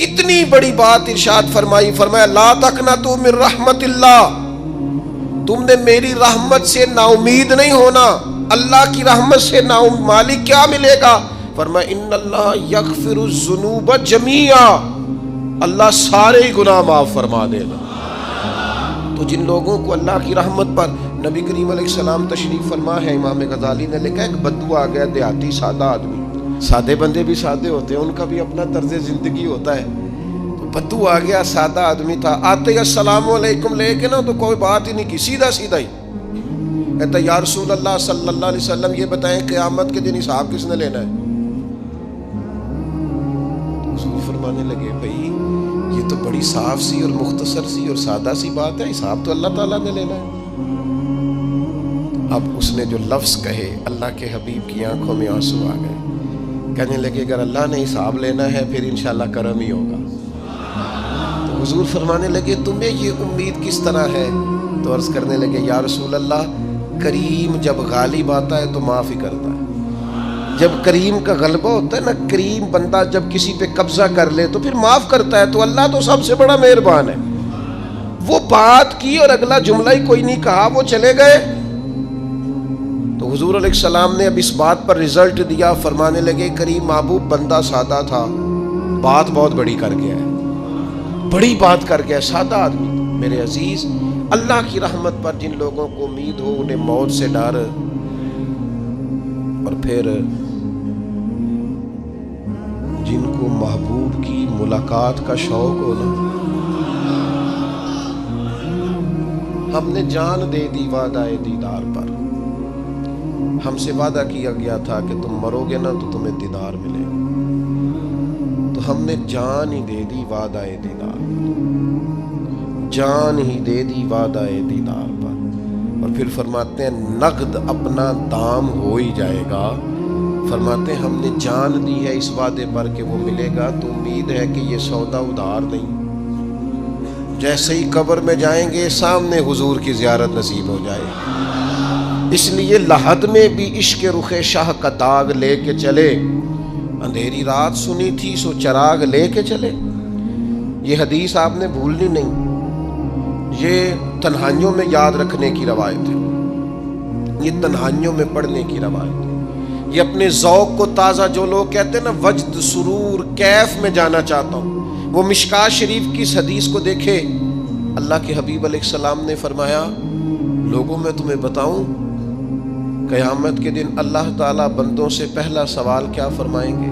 کتنی بڑی بات ارشاد فرمائی، فرمایا لا تقنطوا من رحمت اللہ، تم نے میری رحمت سے نا امید نہیں ہونا، اللہ کی رحمت سے نا مالک کیا ملے گا؟ فرمایا ان اللہ یغفر الذنوب جمیعا، اللہ سارے گناہ معاف فرما دے گا۔ تو جن لوگوں کو اللہ کی رحمت پر نبی کریم علیہ السلام تشریف فرما ہے، امام غزالی نے لکھا ایک بدو آ گیا، دیہاتی سادہ آدمی، سادے بندے بھی سادے ہوتے ہیں، ان کا بھی اپنا طرز زندگی ہوتا ہے، تو بدو آ گیا، سادہ آدمی تھا، آتے ہی السلام علیکم لے کے نا تو کوئی بات ہی نہیں کی، سیدھا سیدھا ہی کہتا یا رسول اللہ صلی اللہ علیہ وسلم یہ بتائیں قیامت کے دن حساب کس نے لینا ہے؟ حضور فرمانے لگے بھائی یہ تو بڑی صاف سی اور مختصر سی اور سادہ سی بات ہے، حساب تو اللہ تعالیٰ نے لینا ہے۔ اب اس نے جو لفظ کہے اللہ کے حبیب کی آنکھوں میں آنسو آ گئے، کہنے لگے اگر اللہ نے حساب لینا ہے پھر انشاءاللہ کرم ہی ہوگا۔ تو حضور فرمانے لگے تمہیں یہ امید کس طرح ہے؟ تو عرض کرنے لگے یا رسول اللہ کریم جب غالب آتا ہے تو معاف ہی کرتا ہے، جب کریم کا غلبہ ہوتا ہے نا، کریم بندہ جب کسی پہ قبضہ کر لے تو پھر معاف کرتا ہے، تو اللہ تو سب سے بڑا مہربان ہے۔ وہ بات کی اور اگلا جملہ ہی کوئی نہیں کہا، وہ چلے گئے۔ تو حضور علیہ السلام نے اب اس بات پر رزلٹ دیا، فرمانے لگے کریم محبوب بندہ سادہ تھا، بات بہت بڑی کر گیا ہے، بڑی بات کر گیا، سادہ آدمی۔ میرے عزیز، اللہ کی رحمت پر جن لوگوں کو امید ہو، انہیں موت سے ڈر، اور پھر جن کو محبوب کی ملاقات کا شوق ہو نا، ہم نے جان دے دی وعدہ دیدار پر، ہم سے وعدہ کیا گیا تھا کہ تم مرو گے نا تو تمہیں دیدار ملے گا، تو ہم نے جان ہی دے دی وعدہ دیدار پر، جان ہی دے دی وعدہ دیدار پر۔ اور پھر فرماتے ہیں نقد اپنا دام ہو ہی جائے گا، فرماتے ہیں ہم نے جان دی ہے اس وعدے پر کہ وہ ملے گا، تو امید ہے کہ یہ سودا ادھار نہیں، جیسے ہی قبر میں جائیں گے سامنے حضور کی زیارت نصیب ہو جائے گی۔ اس لیے لحد میں بھی عشق رخ شاہ کا داغ لے کے چلے، اندھیری رات سنی تھی سو چراغ لے کے چلے۔ یہ حدیث آپ نے بھولنی نہیں، یہ تنہائیوں میں یاد رکھنے کی روایت ہے، یہ تنہائیوں میں پڑھنے کی روایت ہے۔ یہ اپنے ذوق کو تازہ، جو لوگ کہتے ہیں نا وجد سرور کیف میں جانا چاہتا ہوں، وہ مشکات شریف کی اس حدیث کو دیکھے۔ اللہ کے حبیب علیہ السلام نے فرمایا لوگوں میں تمہیں بتاؤں قیامت کے دن اللہ تعالیٰ بندوں سے پہلا سوال کیا فرمائیں گے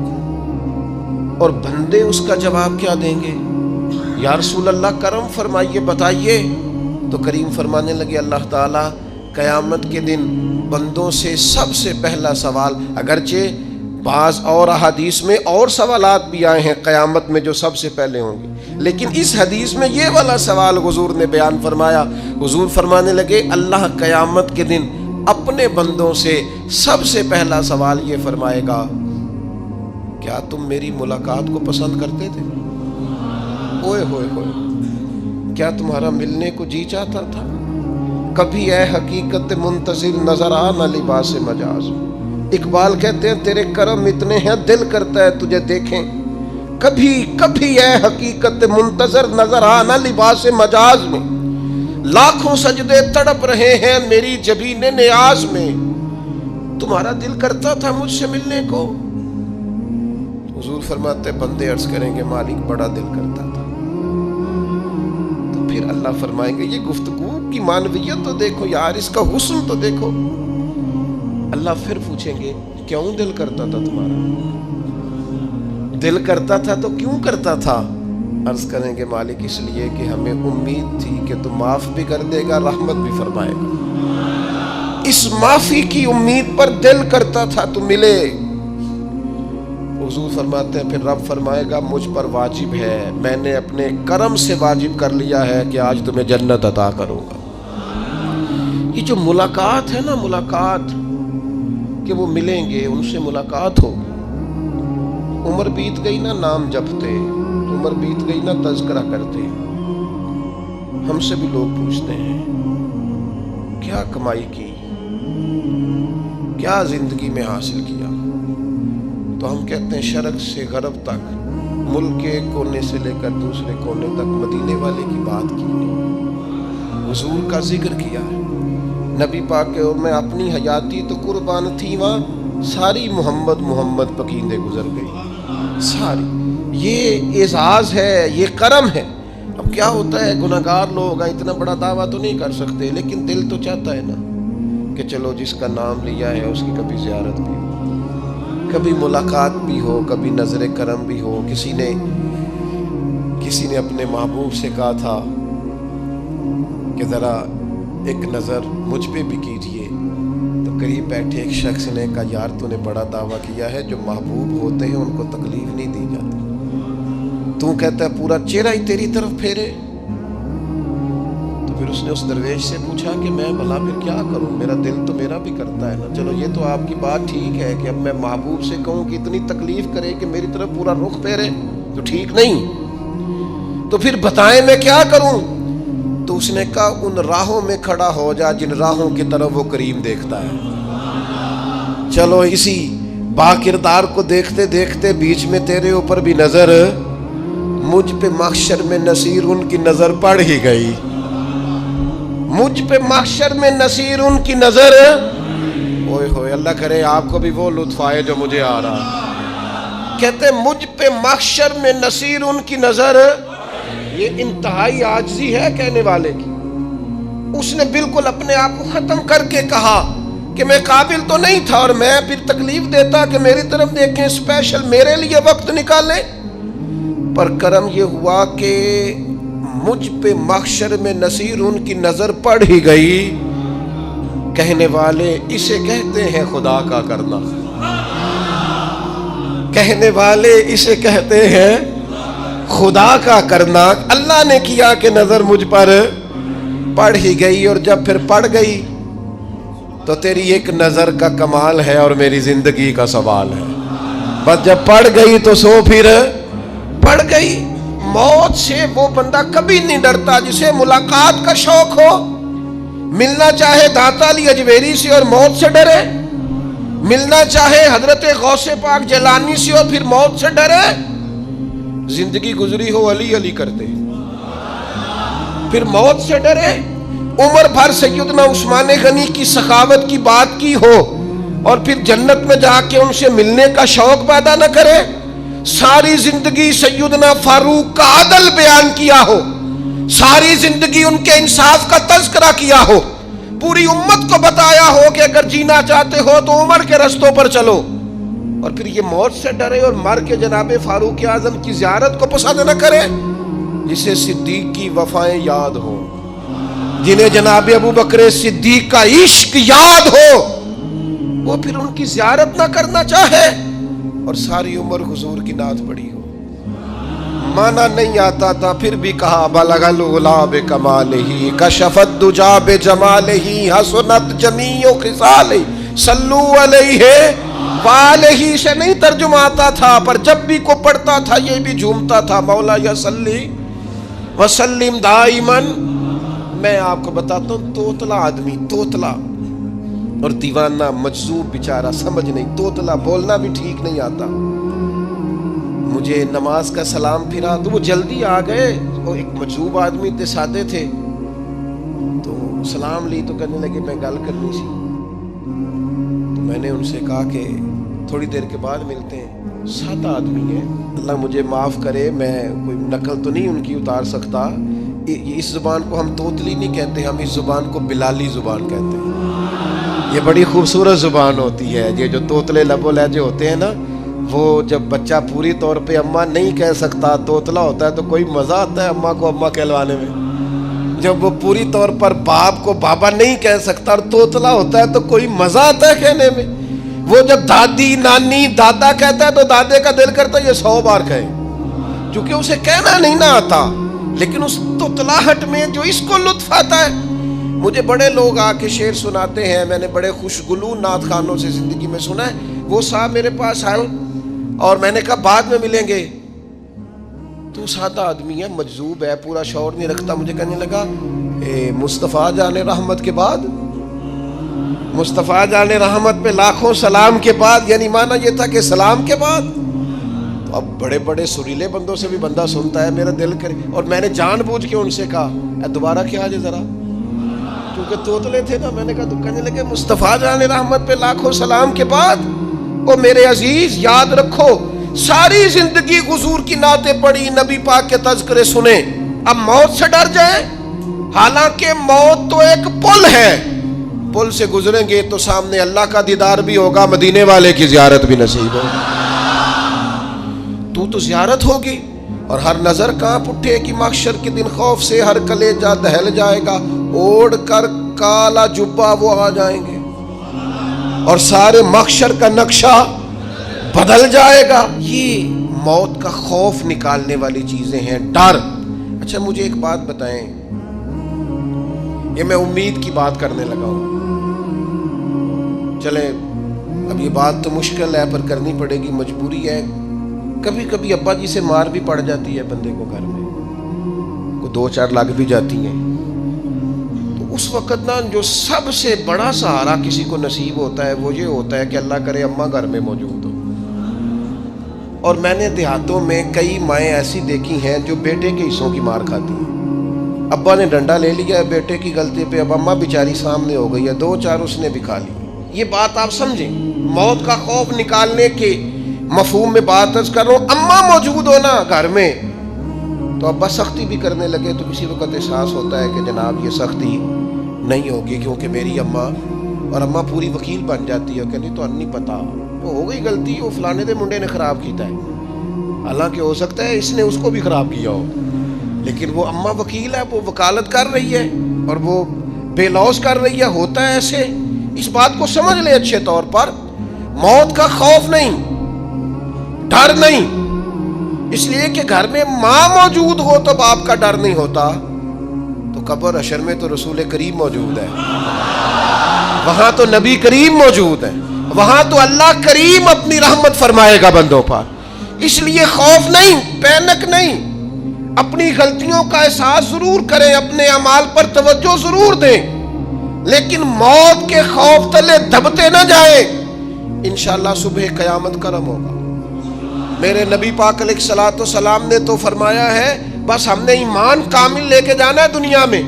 اور بندے اس کا جواب کیا دیں گے؟ یا رسول اللہ کرم فرمائیے بتائیے۔ تو کریم فرمانے لگے اللہ تعالیٰ قیامت کے دن بندوں سے سب سے پہلا سوال، اگرچہ بعض اور احادیث میں اور سوالات بھی آئے ہیں قیامت میں جو سب سے پہلے ہوں گے، لیکن اس حدیث میں یہ والا سوال حضور نے بیان فرمایا۔ حضور فرمانے لگے اللہ قیامت کے دن اپنے بندوں سے سب سے پہلا سوال یہ فرمائے گا کیا تم میری ملاقات کو پسند کرتے تھے؟ اوئے ہوئے ہوئے، کیا تمہارا ملنے کو جی چاہتا تھا؟ کبھی اے حقیقت منتظر نظر آ نہ لباس مجاز۔ اقبال کہتے ہیں تیرے کرم اتنے ہیں دل کرتا ہے تجھے دیکھیں، کبھی کبھی اے حقیقت منتظر نظر آ نہ لباس مجاز میں، لاکھوں سجدے تڑپ رہے ہیں میری جبین نیاز میں، تمہارا دل کرتا تھا مجھ سے ملنے کو؟ حضور فرماتے بندے عرض کریں گے مالک بڑا دل کرتا تھا۔ تو پھر اللہ فرمائیں گے یہ گفتگو کی معنویت تو دیکھو یار، اس کا حسن تو دیکھو۔ اللہ پھر پوچھیں گے کیوں دل کرتا تھا تمہارا؟ دل کرتا تھا تو کیوں کرتا تھا؟ عرض کریں گے مالک اس لیے کہ ہمیں امید تھی کہ تو معاف بھی کر دے گا، رحمت بھی فرمائے گا، اس معافی کی امید پر دل کرتا تھا تو ملے۔ حضور فرماتے ہیں پھر رب فرمائے گا مجھ پر واجب ہے، میں نے اپنے کرم سے واجب کر لیا ہے کہ آج تمہیں جنت عطا کروں گا۔ یہ جو ملاقات ہے نا، ملاقات کہ وہ ملیں گے، ان سے ملاقات ہو۔ عمر بیت گئی نا نام جپتے، عمر بیت گئی نا تذکرہ کرتے، ہم سے بھی لوگ پوچھتے ہیں کیا کمائی کی، کیا زندگی میں حاصل کیا، تو ہم کہتے ہیں شرق سے غرب تک ملک کے ایک کونے سے لے کر دوسرے کونے تک مدینے والے کی بات کی ہے، حضور کا ذکر کیا ہے۔ نبی پاک کے میں اپنی حیاتی تو قربان تھی، وہاں ساری محمد محمد پکیندے گزر گئی ساری۔ یہ اعزاز ہے، یہ کرم ہے۔ اب کیا ہوتا ہے، گناہگار لوگ ہیں، اتنا بڑا دعویٰ تو نہیں کر سکتے، لیکن دل تو چاہتا ہے نا کہ چلو جس کا نام لیا ہے اس کی کبھی زیارت بھی ہو، کبھی ملاقات بھی ہو، کبھی نظر کرم بھی ہو۔ کسی نے اپنے محبوب سے کہا تھا کہ ذرا ایک نظر مجھ پہ بھی کیجئے، تو قریب بیٹھے ایک شخص نے کہا یار تو نے بڑا دعویٰ کیا ہے، جو محبوب ہوتے ہیں ان کو تکلیف نہیں دی جاتی، تو کہتا ہے پورا چہرہ ہی تیری طرف پھیرے۔ تو پھر اس نے اس درویش سے پوچھا کہ میں بھلا پھر کیا کروں، میرا دل تو میرا بھی کرتا ہے نا، چلو یہ تو آپ کی بات ٹھیک ہے کہ اب میں محبوب سے کہوں کہ اتنی تکلیف کرے کہ میری طرف پورا رخ پھیرے تو ٹھیک نہیں، تو پھر بتائیں میں کیا کروں؟ تو اس نے کہا ان راہوں میں کھڑا ہو جا جن راہوں کی طرف وہ کریم دیکھتا ہے۔ چلو اسی با کردار کو دیکھتے دیکھتے بیچ میں تیرے اوپر بھی نظر، مجھ پہ محشر میں نصیر ان کی نظر پڑ ہی گئی، مجھ پہ محشر میں نصیر ان کی نظر، اوئے ہوئے اللہ کرے آپ کو بھی وہ لطف آئے جو مجھے آ رہا۔ کہتے مجھ پہ محشر میں نصیر ان کی نظر، یہ انتہائی عاجزی ہے کہنے والے کی۔ اس نے بالکل اپنے آپ کو ختم کر کے کہا کہ میں قابل تو نہیں تھا، اور میں پھر تکلیف دیتا کہ میری طرف دیکھیں، اسپیشل میرے لیے وقت نکالیں۔ پر کرم یہ ہوا کہ مجھ پہ محشر میں نصیر ان کی نظر پڑ ہی گئی۔ کہنے والے اسے کہتے ہیں خدا کا کرنا، کہنے والے اسے کہتے ہیں خدا کا کرنا۔ اللہ نے کیا کہ نظر مجھ پر پڑ ہی گئی، اور جب پھر پڑ گئی تو تیری ایک نظر کا کمال ہے اور میری زندگی کا سوال ہے۔ بس جب پڑ گئی تو سو پھر پڑ گئی۔ موت سے وہ بندہ کبھی نہیں ڈرتا جسے ملاقات کا شوق ہو، ملنا چاہے داتا علی اجویری سے اور موت سے ڈرے، ملنا چاہے حضرت غوث پاک جیلانی سے اور پھر موت سے ڈرے۔ زندگی گزری ہو علی علی کرتے پھر موت سے ڈرے، عمر بھر سیدنا عثمان غنی کی سخاوت کی بات کی ہو اور پھر جنت میں جا کے ان سے ملنے کا شوق پیدا نہ کرے، ساری زندگی سیدنا فاروق کا عدل بیان کیا ہو، ساری زندگی ان کے انصاف کا تذکرہ کیا ہو، پوری امت کو بتایا ہو کہ اگر جینا چاہتے ہو تو عمر کے رستوں پر چلو، اور پھر یہ موت سے ڈرے اور مر کے جناب فاروق اعظم کی زیارت کو پسند نہ کرے۔ جسے صدیق کی وفائیں یاد ہو، جنہیں جناب ابو بکر صدیق کا عشق یاد ہو، وہ پھر ان کی زیارت نہ کرنا چاہے اور ساری عمر حضور کی نعت پڑھی ہو۔ مانا نہیں آتا تھا پھر بھی کہا بلغ العلا بکمالہ کشف الدجا بجمالہ حسنت جمیع خصالہ صلو علیہ والہ سے نہیں ترجمہ آتا تھا، پر جب بھی کو پڑھتا تھا یہ بھی جھومتا تھا مولا یا صلی وسلم دائماً۔ میں آپ کو بتاتا ہوں توتلا آدمی، توتلا اور دیوانہ مجذوب بیچارہ، سمجھ نہیں، توتلا بولنا بھی ٹھیک نہیں آتا۔ مجھے نماز کا سلام پھرا تو وہ جلدی آ گئے، وہ ایک مجذوب آدمی تھے، سادے تھے، تو سلام لی تو کہنے لگے میں گل کرنی سی، تو میں نے ان سے کہا کہ تھوڑی دیر کے بعد ملتے ہیں۔ سادہ آدمی ہے، اللہ مجھے معاف کرے، میں کوئی نقل تو نہیں ان کی اتار سکتا، اس زبان کو ہم توتلی نہیں کہتے، ہم اس زبان کو بلالی زبان کہتے ہیں۔ یہ بڑی خوبصورت زبان ہوتی ہے، یہ جو توتلے لب و لہجے ہوتے ہیں نا، وہ جب بچہ پوری طور پہ اماں نہیں کہہ سکتا، توتلا ہوتا ہے تو کوئی مزہ آتا ہے اماں کو اماں کہلوانے میں۔ جب وہ پوری طور پر باپ کو بابا نہیں کہہ سکتا اور توتلا ہوتا ہے تو کوئی مزہ آتا ہے کہنے میں۔ وہ جب دادی نانی دادا کہتا ہے تو دادے کا دل کرتا ہے یہ 100 بار کہے، چونکہ اسے کہنا نہیں نہ آتا، لیکن اس توتلاہٹ میں جو اس کو لطف آتا ہے۔ مجھے بڑے لوگ آ کے شعر سناتے ہیں، میں نے بڑے خوشگلو نعت خوانوں سے زندگی میں سنا ہے، وہ صاحب میرے پاس آئے اور میں نے کہا بعد میں ملیں گے، تو سادہ آدمی ہے، مجذوب ہے، پورا شعور نہیں رکھتا، مجھے کہنے لگا مصطفیٰ جان رحمت کے بعد، مصطفیٰ جان رحمت پہ لاکھوں سلام کے بعد، یعنی معنی یہ تھا کہ سلام کے بعد، تو اب بڑے بڑے سریلے بندوں سے بھی بندہ سنتا ہے میرا دل کرے، اور میں نے جان بوجھ کے ان سے کہا اے دوبارہ کیا جائے ذرا، کیونکہ توتلے تھے نا. میں نے کہا تو کہنے لگے مصطفیٰ جان رحمت پہ لاکھوں سلام کے بعد او میرے عزیز یاد رکھو ساری زندگی حضور کی نعتیں پڑھی، نبی پاک کے تذکرے سنے، اب موت سے ڈر جائیں؟ حالانکہ موت تو ایک پل ہے، پل سے گزریں گے تو سامنے اللہ کا دیدار بھی ہوگا، مدینے والے کی زیارت بھی نصیب ہوگی. تو زیارت ہوگی اور ہر نظر کانپ اٹھے کہ محشر کے دن خوف سے ہر کلیجہ دہل جائے گا، اوڑھ کر کالا جبہ وہ آ جائیں گے اور سارے محشر کا نقشہ بدل جائے گا. یہ موت کا خوف نکالنے والی چیزیں ہیں، ڈر. اچھا مجھے ایک بات بتائیں، یہ میں امید کی بات کرنے لگا ہوں، چلیں اب یہ بات تو مشکل ہے پر کرنی پڑے گی، مجبوری ہے. کبھی کبھی ابا جی سے مار بھی پڑ جاتی ہے بندے کو، گھر میں کوئی 2-4 لگ بھی جاتی ہیں، تو اس وقت نا جو سب سے بڑا سہارا کسی کو نصیب ہوتا ہے وہ یہ ہوتا ہے کہ اللہ کرے اماں گھر میں موجود ہو. اور میں نے دیہاتوں میں کئی مائیں ایسی دیکھی ہیں جو بیٹے کے حصوں کی مار کھاتی ہیں. ابا نے ڈنڈا لے لیا ہے بیٹے کی غلطی پہ، اب اماں بیچاری سامنے ہو گئی ہے، 2-4 اس نے بھی کھا لی. یہ بات آپ سمجھیں، موت کا خوف نکالنے کے مفہوم میں بات عرض کر رہا ہوں. اماں موجود ہو نا گھر میں تو ابا سختی بھی کرنے لگے تو کسی وقت احساس ہوتا ہے کہ جناب یہ سختی نہیں ہوگی کیونکہ میری اماں، اور اماں پوری وکیل بن جاتی ہے، کہنی تو نہیں پتا وہ ہو گئی غلطی، وہ فلانے دے منڈے نے خراب کیتا ہے، حالانکہ ہو سکتا ہے اس نے اس کو بھی خراب کیا ہو، لیکن وہ اماں وکیل ہے، وہ وکالت کر رہی ہے اور وہ بے لوث کر رہی ہے. ہوتا ہے ایسے، اس بات کو سمجھ لے اچھے طور پر. موت کا خوف نہیں، ڈر نہیں، اس لیے کہ گھر میں ماں موجود ہو تو باپ کا ڈر نہیں ہوتا. تو قبر حشر میں تو رسول کریم موجود ہے، وہاں تو نبی کریم موجود ہے، وہاں تو اللہ کریم اپنی رحمت فرمائے گا بندوں پر. اس لیے خوف نہیں، پینک نہیں، اپنی غلطیوں کا احساس ضرور کریں، اپنے اعمال پر توجہ ضرور دیں، لیکن موت کے خوف تلے دبتے نہ جائیں. انشاءاللہ صبح قیامت کرم ہوگا. میرے نبی پاک علیہ الصلوۃ والسلام نے تو فرمایا ہے بس ہم نے ایمان کامل لے کے جانا ہے دنیا میں.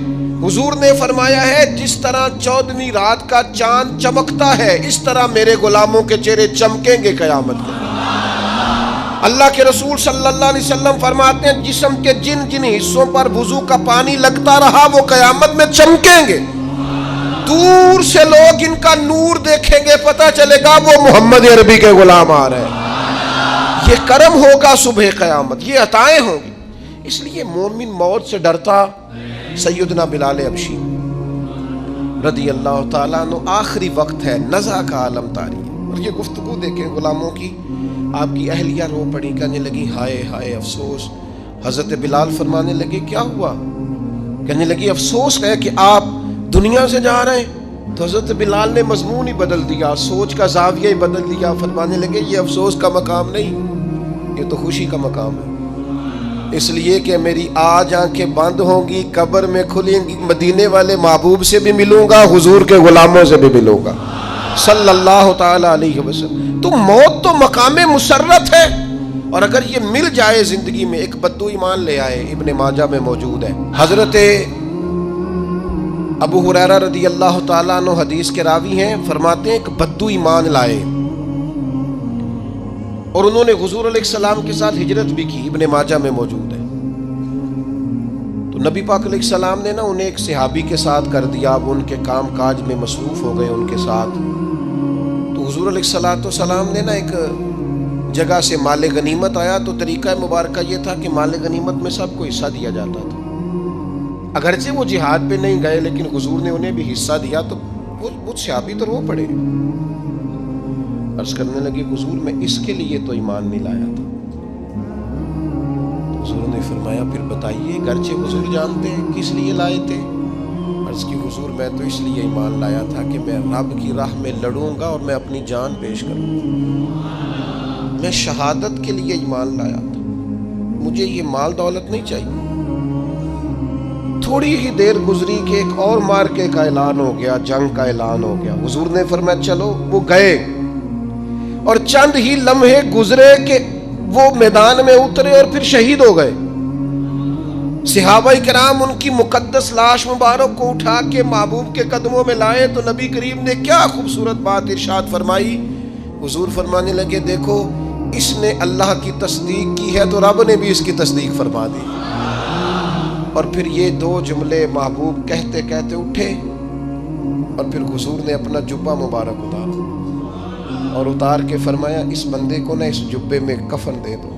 حضور نے فرمایا ہے جس طرح 14ویں رات کا چاند چمکتا ہے اس طرح میرے غلاموں کے چہرے چمکیں گے قیامت کے. اللہ کے رسول صلی اللہ علیہ وسلم فرماتے ہیں جسم کے جن جن حصوں پر وضو کا پانی لگتا رہا وہ قیامت میں چمکیں گے. دور سے لوگ ان کا نور دیکھیں گے، پتہ چلے گا وہ محمد عربی کے غلام آ رہے ہیں. یہ کرم ہوگا صبح قیامت، یہ عطائیں ہوں گی. اس لیے مومن موت سے ڈرتا. سیدنا بلال حبشی رضی اللہ تعالیٰ عنہ، آخری وقت ہے، نزع کا عالم طاری ہے، اور یہ گفتگو دیکھیں غلاموں کی. آپ کی اہلیہ رو پڑی، کہنے لگی ہائے ہائے افسوس. حضرت بلال فرمانے لگے کیا ہوا؟ کہنے لگی افسوس ہے کہ آپ دنیا سے جا رہے ہیں. تو حضرت بلال نے مضمون ہی بدل دیا، سوچ کا زاویہ ہی بدل دیا. فرمانے لگے یہ افسوس کا مقام نہیں، یہ تو خوشی کا مقام ہے. اس لیے کہ میری آج آنکھیں بند ہوں گی، قبر میں کھلیں گی، مدینے والے محبوب سے بھی ملوں گا، حضور کے غلاموں سے بھی ملوں گا صلی اللہ تعالی علیہ وسلم. تو موت تو مقام مسرت ہے، اور اگر یہ مل جائے زندگی میں. ایک بدو ایمان لے آئے، ابن ماجہ میں موجود ہے. حضرت ابو ہریرہ رضی اللہ تعالیٰ عنہ حدیث کے راوی ہیں، فرماتے ہیں ایک بدو ایمان لائے اور انہوں نے حضور علیہ السلام کے ساتھ ہجرت بھی کی. ابن ماجہ میں موجود ہے. تو نبی پاک علیہ السلام نے نا انہیں ایک صحابی کے ساتھ کر دیا. اب ان کے کام کاج میں مصروف ہو گئے ان کے ساتھ. تو حضور علیہ السلام نے نا ایک جگہ سے مال غنیمت آیا. تو طریقہ مبارکہ یہ تھا کہ مال غنیمت میں سب کو حصہ دیا جاتا تھا. اگرچہ وہ جہاد پہ نہیں گئے لیکن حضور نے انہیں بھی حصہ دیا. تو وہ صحابی تو رو پڑے، عرض کرنے لگے حضور میں اس کے لیے تو ایمان نہیں لایا تھا. حضور نے فرمایا پھر بتائیے، گرچہ حضور جانتے ہیں کس لیے لائے تھے. عرض کی حضور میں تو اس لیے ایمان لایا تھا کہ میں رب کی راہ میں لڑوں گا اور میں اپنی جان پیش کروں گا. میں شہادت کے لیے ایمان لایا تھا، مجھے یہ مال دولت نہیں چاہیے. تھوڑی ہی دیر گزری کہ ایک اور مارکے کا اعلان ہو گیا، جنگ کا اعلان ہو گیا. حضور نے فرمایا چلو. وہ گئے اور چند ہی لمحے گزرے کہ وہ میدان میں اترے اور پھر شہید ہو گئے. صحابہ کرام ان کی مقدس لاش مبارک کو اٹھا کے محبوب کے قدموں میں لائے تو نبی کریم نے کیا خوبصورت بات ارشاد فرمائی. حضور فرمانے لگے دیکھو اس نے اللہ کی تصدیق کی ہے تو رب نے بھی اس کی تصدیق فرما دی. اور پھر یہ دو جملے محبوب کہتے کہتے اٹھے اور پھر حضور نے اپنا جبہ مبارک اتارا اور اتار کے فرمایا اس بندے کو نہ اس جبے میں کفن دے دو,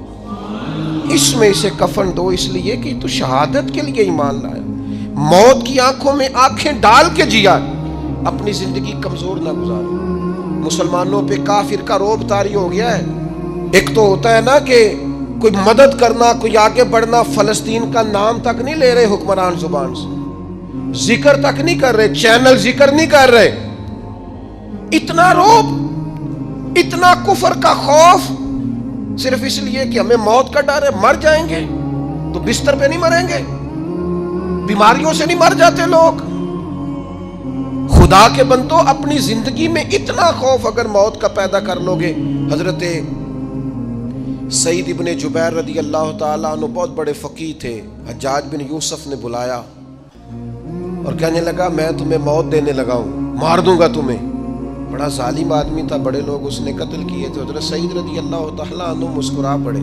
اس میں اسے کفن دو, اس لیے کہ تو شہادت کے لیے ایمان لایا, موت کی آنکھوں میں آنکھیں ڈال کے جیا, اپنی زندگی کمزور نہ گزاری. مسلمانوں پہ کافر کا رعب طاری ہو گیا ہے. ایک تو ہوتا ہے نا کہ کوئی مدد کرنا, کوئی آگے بڑھنا, فلسطین کا نام تک نہیں لے رہے حکمران زبان سے, ذکر تک نہیں کر رہے, چینل ذکر نہیں کر رہے. اتنا رعب, اتنا کفر کا خوف, صرف اس لیے کہ ہمیں موت کا ڈر ہے. مر جائیں گے تو بستر پہ نہیں مریں گے, بیماریوں سے نہیں مر جاتے لوگ. خدا کے بندو اپنی زندگی میں اتنا خوف اگر موت کا پیدا کر لو گے. حضرت سعید ابن جبیر رضی اللہ تعالیٰ عنہ بہت بڑے فقیہ تھے. حجاج بن یوسف نے بلایا اور کہنے لگا میں تمہیں موت دینے لگا ہوں, مار دوں گا تمہیں. بڑا ظالم آدمی تھا, بڑے لوگ اس نے قتل کیے تھے. حضرت سعید رضی اللہ تعالیٰ عنہ مسکرا پڑے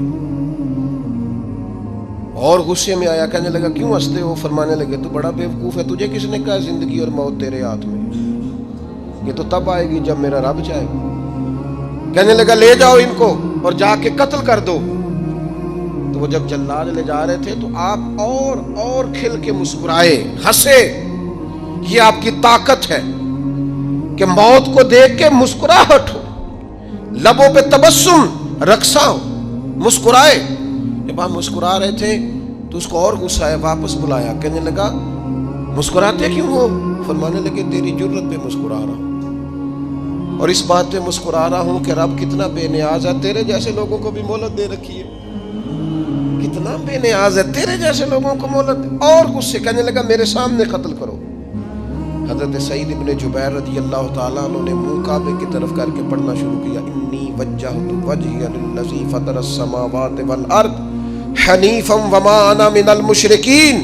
اور غصے میں آیا, کہنے لگا کیوں ہنستے ہو؟ فرمانے لگے تو بڑا بیوقوف ہے, تجھے کس نے کہا زندگی اور موت تیرے ہاتھ میں, یہ تو تب آئے گی جب میرا رب چاہے. کہنے لگا لے جاؤ ان کو اور جا کے قتل کر دو. تو وہ جب جلاد لے جا رہے تھے تو آپ اور کھل کے مسکرائے, ہنسے. یہ آپ کی طاقت ہے کہ موت کو دیکھ کے مسکراہٹ ہو, لبوں پہ تبسم رقصہ ہو, مسکرائے. جب آپ مسکرا رہے تھے تو اس کو اور غصہ آیا, واپس بلایا. کہنے لگا مسکراتے کیوں ہو؟ فرمانے لگے تیری جرت پہ مسکرا رہا ہوں اور اس بات پہ مسکرا رہا ہوں کہ رب کتنا بے نیاز ہے, تیرے جیسے لوگوں کو بھی مہلت دے رکھی ہے. کتنا بے نیاز ہے, تیرے جیسے لوگوں کو مہلت. اور غصے, کہنے لگا میرے سامنے قتل کرو. حضرت سعید ابن جبیر رضی اللہ تعالیٰ عنہ نے منہ کعبے کی طرف کر کے پڑھنا شروع کیا, انی وجہت وجہی للذی فطر السماوات والارض حنیفا وما انا من المشرکین.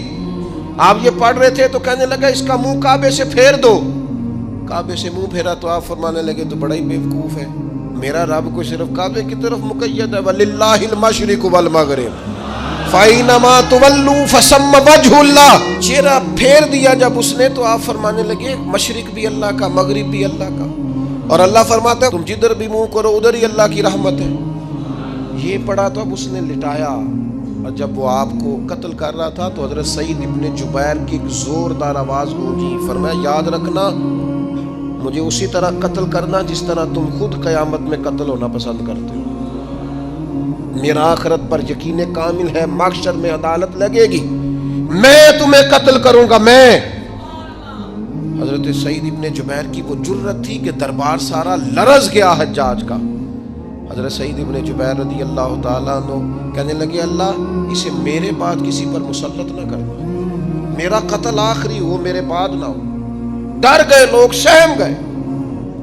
آپ یہ پڑھ رہے تھے تو کہنے لگا اس کا منہ کعبے سے پھیر دو. کعبے سے منہ پھیرا تو آپ فرمانے لگے تو بڑا ہی بیوقوف ہے, میرا رب کو صرف کعبے کی طرف مقید ہے. وَلِلَّهِ الْمَشْرِقُ وَالْمَغْرِبُ فَأَيْنَمَا تُوَلُّوا فَثَمَّ وَجْهُ اللَّهِ. چہرہ پھیر دیا جب اس نے تو آپ فرمانے لگے مشرق بھی اللہ کا, مغرب بھی اللہ کا. اور اللہ فرماتا ہے تم جدھر بھی منہ کرو ادھر ہی اللہ کی رحمت ہے. یہ پڑھا تو اب اس نے لٹایا, اور جب وہ آپ کو قتل کر رہا تھا تو حضرت سعید ابن جبیر کی ایک زوردار آواز گونجی. فرمایا یاد رکھنا مجھے اسی طرح قتل کرنا جس طرح تم خود قیامت میں قتل ہونا پسند کرتے ہو. میرا آخرت پر یقین کامل ہے, محشر میں عدالت لگے گی, میں تمہیں قتل کروں گا میں. حضرت سعید ابن جبیر کی وہ جرت تھی کہ دربار سارا لرز گیا حجاج کا. حضرت سعید ابن جبیر رضی اللہ تعالیٰ عنہ کہنے لگے اللہ اسے میرے بعد کسی پر مسلط نہ کرنا, میرا قتل آخری ہو, میرے بعد نہ ہو. ڈر گئے لوگ, سہم گئے.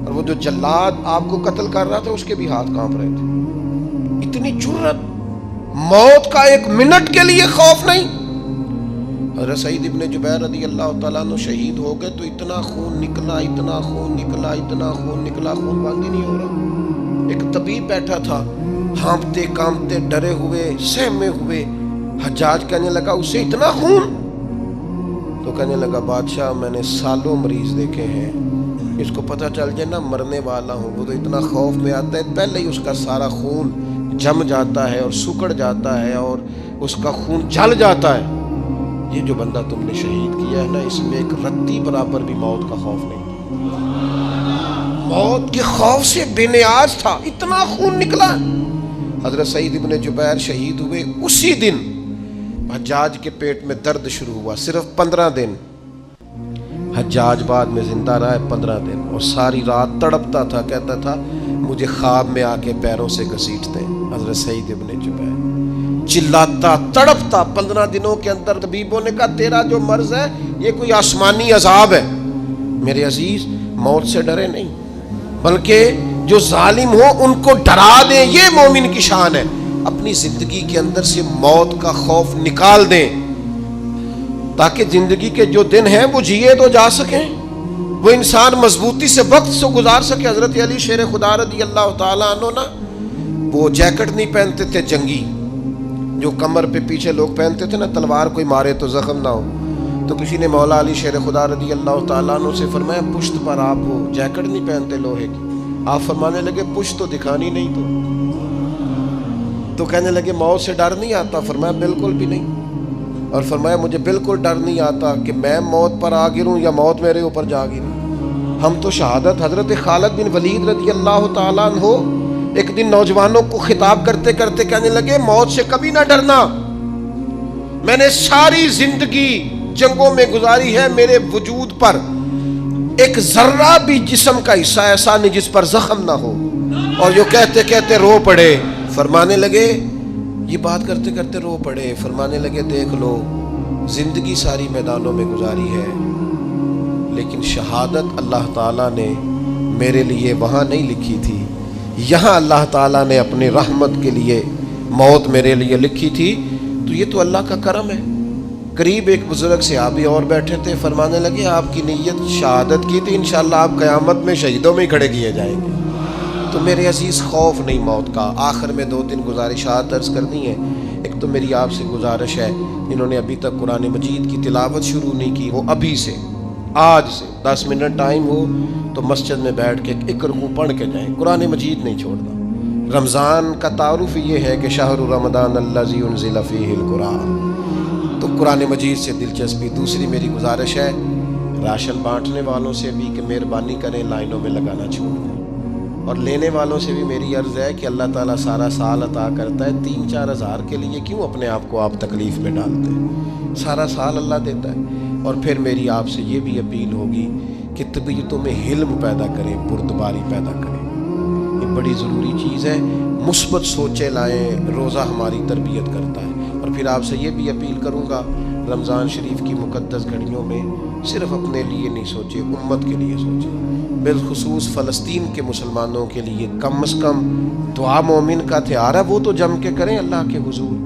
اور وہ جو جلاد آپ کو قتل کر رہا تھا اس کے بھی ہاتھ کانپ رہے تھے. اتنی جرت, موت کا ایک منٹ کے لیے خوف نہیں. حضرت سعید ابن جبیر رضی اللہ تعالیٰ عنہ شہید ہو گئے تو اتنا خون نکلا, اتنا خون نکلا, اتنا خون نکلا, خون بند ہی نہیں ہو رہا. ایک طبیب بیٹھا تھا, ہانپتے کانپتے ڈرے ہوئے سہمے ہوئے. حجاج کہنے لگا اسے اتنا خون؟ تو کہنے لگا بادشاہ میں نے سالوں مریض دیکھے ہیں, اس کو پتہ چل جائے نا مرنے والا ہوں وہ تو اتنا خوف میں آتا ہے, پہلے ہی اس کا سارا خون جم جاتا ہے اور سکڑ جاتا ہے اور اس کا خون جل جاتا ہے. یہ جو بندہ تم نے شہید کیا ہے نا اس میں ایک رتی برابر بھی موت کا خوف نہیں. موت کے خوف سے بے نیاز تھا, اتنا خون نکلا. حضرت سعید ابن جبیر شہید ہوئے اسی دن حجاج کے پیٹ میں درد شروع ہوا. صرف 15 دن حجاج بعد میں زندہ رہا ہے, 15 دن. اور ساری رات تڑپتا تھا, کہتا تھا مجھے خواب میں آ کے پیروں سے گھسیٹتے. حضرت سعید ابن جبیر چلاتا تڑپتا. 15 دنوں کے اندر طبیبوں نے کہا تیرا جو مرض ہے یہ کوئی آسمانی عذاب ہے. میرے عزیز موت سے ڈرے نہیں بلکہ جو ظالم ہو ان کو ڈرا دیں, یہ مومن کی شان ہے. اپنی زندگی کے اندر سے موت کا خوف نکال دیں، تاکہ زندگی کے جو دن ہیں وہ جیے تو جا سکیں، وہ انسان مضبوطی سے وقت سے گزار سکے۔ حضرت علی شیر خدا رضی اللہ تعالیٰ عنہ نا وہ جیکٹ نہیں پہنتے تھے جنگی، جو کمر پہ پیچھے لوگ پہنتے تھے نا، تلوار کوئی مارے تو زخم نہ ہو۔ تو کسی نے مولا علی شیر خدا رضی اللہ تعالیٰ عنہ سے فرمایا پشت پر آپ وہ جیکٹ نہیں پہنتے لوہے کی؟ آپ فرمانے لگے پشت تو دکھانی نہیں تو کہنے لگے موت سے ڈر نہیں آتا؟ فرمایا بالکل بھی نہیں، اور فرمایا مجھے بالکل ڈر نہیں آتا کہ میں موت پر آ گروں یا موت میرے اوپر جا گرے۔ ہم تو شہادت حضرت خالد بن ولید رضی اللہ تعالیٰ عنہ ایک دن نوجوانوں کو خطاب کرتے کرتے کہنے لگے موت سے کبھی نہ ڈرنا، میں نے ساری زندگی جنگوں میں گزاری ہے، میرے وجود پر ایک ذرہ بھی جسم کا حصہ ایسا نہیں جس پر زخم نہ ہو۔ اور جو کہتے کہتے رو پڑے، فرمانے لگے یہ بات کرتے کرتے رو پڑے، فرمانے لگے دیکھ لو زندگی ساری میدانوں میں گزاری ہے، لیکن شہادت اللہ تعالیٰ نے میرے لیے وہاں نہیں لکھی تھی، یہاں اللہ تعالیٰ نے اپنی رحمت کے لیے موت میرے لیے لکھی تھی۔ تو یہ تو اللہ کا کرم ہے۔ قریب ایک بزرگ صحابی اور بیٹھے تھے، فرمانے لگے آپ کی نیت شہادت کی تھی، انشاءاللہ آپ قیامت میں شہیدوں میں ہی کھڑے کیے جائیں گے۔ تو میرے عزیز خوف نہیں موت کا۔ آخر میں 2-3 گزارشات عرض کرنی ہے۔ ایک تو میری آپ سے گزارش ہے، جنہوں نے ابھی تک قرآن مجید کی تلاوت شروع نہیں کی، وہ ابھی سے آج سے 10 منٹ ٹائم ہو تو مسجد میں بیٹھ کے ایک رکوع پڑھ کے جائیں، قرآن مجید نہیں چھوڑنا۔ رمضان کا تعارف یہ ہے کہ شہر رمضان الذی انزل فیہ القرآن، تو قرآن مجید سے دلچسپی۔ دوسری میری گزارش ہے راشن بانٹنے والوں سے بھی کہ مہربانی کریں لائنوں میں لگانا چھوڑ دیں، اور لینے والوں سے بھی میری عرض ہے کہ اللہ تعالیٰ سارا سال عطا کرتا ہے، 3-4 ہزار کے لیے کیوں اپنے آپ کو آپ تکلیف میں ڈالتے ہیں؟ سارا سال اللہ دیتا ہے۔ اور پھر میری آپ سے یہ بھی اپیل ہوگی کہ طبیعتوں میں حلم پیدا کریں، بردباری پیدا کریں، یہ بڑی ضروری چیز ہے۔ مثبت سوچیں لائیں، روزہ ہماری تربیت کرتا ہے۔ اور پھر آپ سے یہ بھی اپیل کروں گا رمضان شریف کی مقدس گھڑیوں میں صرف اپنے لیے نہیں سوچے، امت کے لیے سوچیں، بالخصوص فلسطین کے مسلمانوں کے لیے کم از کم دعا مومن کا ہتھیار ہے، وہ تو جم کے کریں اللہ کے حضور۔